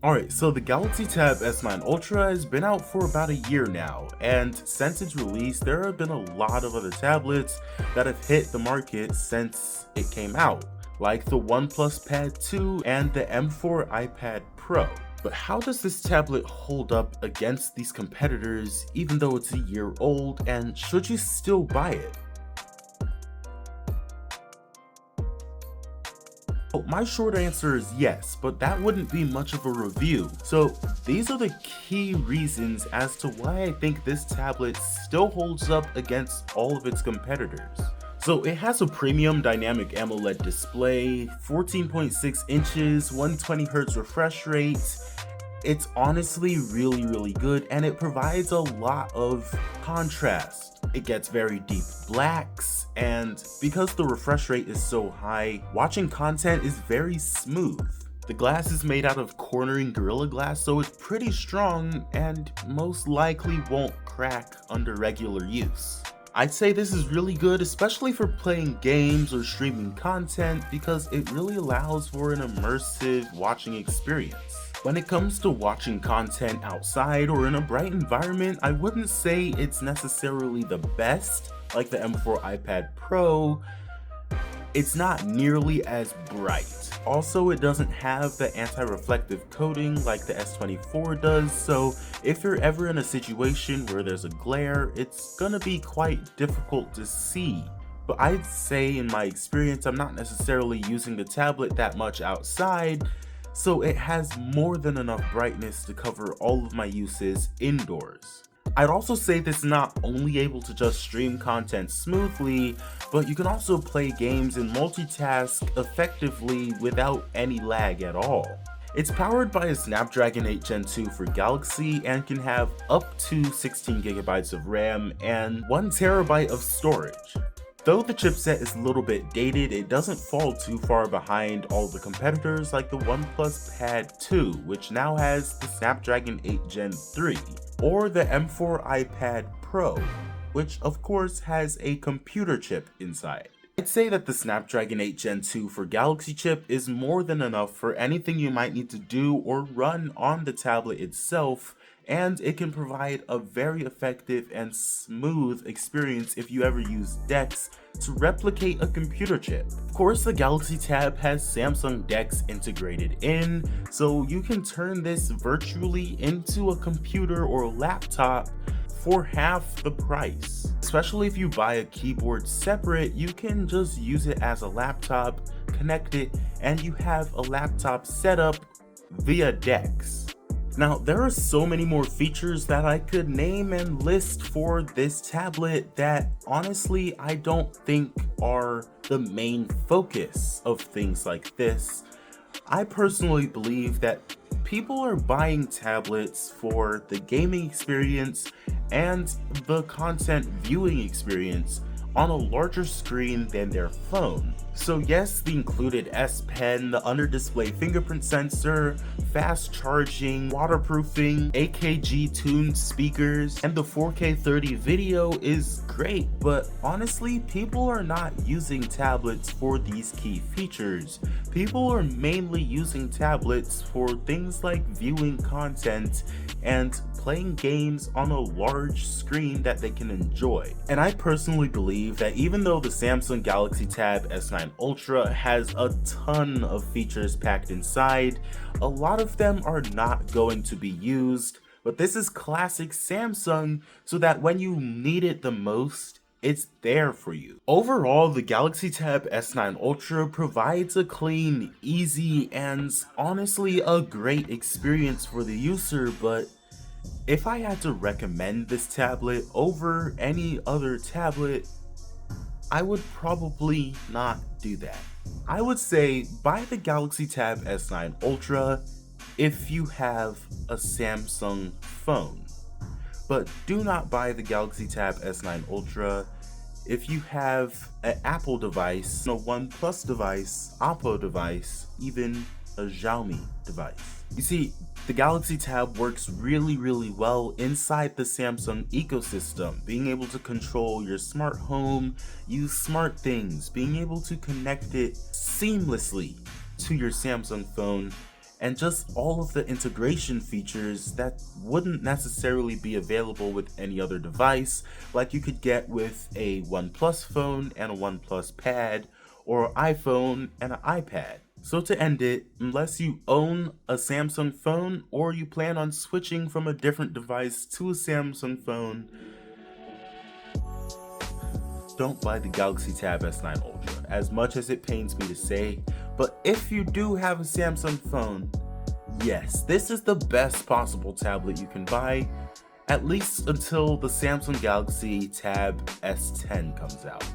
Alright, so the Galaxy Tab S9 Ultra has been out for about a year now, and since its release, there have been a lot of other tablets that have hit the market since it came out, like the OnePlus Pad 2 and the M4 iPad Pro. But how does this tablet hold up against these competitors even though it's a year old, and should you still buy it? Well, my short answer is yes, but that wouldn't be much of a review. So these are the key reasons as to why I think this tablet still holds up against all of its competitors. So it has a premium dynamic AMOLED display, 14.6 inches, 120Hz refresh rate. It's honestly really good, and it provides a lot of contrast. It gets very deep blacks, and because the refresh rate is so high, watching content is very smooth. The glass is made out of cornering Gorilla Glass, so it's pretty strong and most likely won't crack under regular use. I'd say this is really good, especially for playing games or streaming content, because it really allows for an immersive watching experience. When it comes to watching content outside or in a bright environment, I wouldn't say it's necessarily the best, like the M4 iPad Pro. It's not nearly as bright. Also, it doesn't have the anti-reflective coating like the S24 does, so if you're ever in a situation where there's a glare, it's gonna be quite difficult to see. But I'd say in my experience, I'm not necessarily using the tablet that much outside, so it has more than enough brightness to cover all of my uses indoors. I'd also say this is not only able to just stream content smoothly, but you can also play games and multitask effectively without any lag at all. It's powered by a Snapdragon 8 Gen 2 for Galaxy and can have up to 16GB of RAM and 1TB of storage. Though the chipset is a little bit dated, it doesn't fall too far behind all the competitors like the OnePlus Pad 2, which now has the Snapdragon 8 Gen 3, or the M4 iPad Pro, which of course has a computer chip inside. I'd say that the Snapdragon 8 Gen 2 for Galaxy chip is more than enough for anything you might need to do or run on the tablet itself, and it can provide a very effective and smooth experience if you ever use DeX to replicate a computer chip. Of course, the Galaxy Tab has Samsung DeX integrated in, so you can turn this virtually into a computer or laptop for half the price. Especially if you buy a keyboard separate, you can just use it as a laptop, connect it, and you have a laptop setup via DeX. Now, there are so many more features that I could name and list for this tablet that honestly I don't think are the main focus of things like this. I personally believe that people are buying tablets for the gaming experience and the content viewing experience on a larger screen than their phone. So yes, the included S Pen, the under display fingerprint sensor, fast charging, waterproofing, AKG tuned speakers, and the 4K 30 video is great, but honestly, people are not using tablets for these key features. People are mainly using tablets for things like viewing content and playing games on a large screen that they can enjoy. And I personally believe that even though the Samsung Galaxy Tab S9 Ultra has a ton of features packed inside, a lot of them are not going to be used, but this is classic Samsung, so that when you need it the most, it's there for you. Overall, the Galaxy Tab S9 Ultra provides a clean, easy, and honestly a great experience for the user, but if I had to recommend this tablet over any other tablet, I would probably not do that. I would say buy the Galaxy Tab S9 Ultra if you have a Samsung phone, but do not buy the Galaxy Tab S9 Ultra if you have an Apple device, a OnePlus device, Oppo device, even a Xiaomi device. You see, the Galaxy Tab works really well inside the Samsung ecosystem, being able to control your smart home, use smart things, being able to connect it seamlessly to your Samsung phone and just all of the integration features that wouldn't necessarily be available with any other device, like you could get with a OnePlus phone and a OnePlus Pad, or iPhone and an iPad. So to end it, unless you own a Samsung phone or you plan on switching from a different device to a Samsung phone, don't buy the Galaxy Tab S9 Ultra, as much as it pains me to say. But if you do have a Samsung phone, yes, this is the best possible tablet you can buy, at least until the Samsung Galaxy Tab S10 comes out.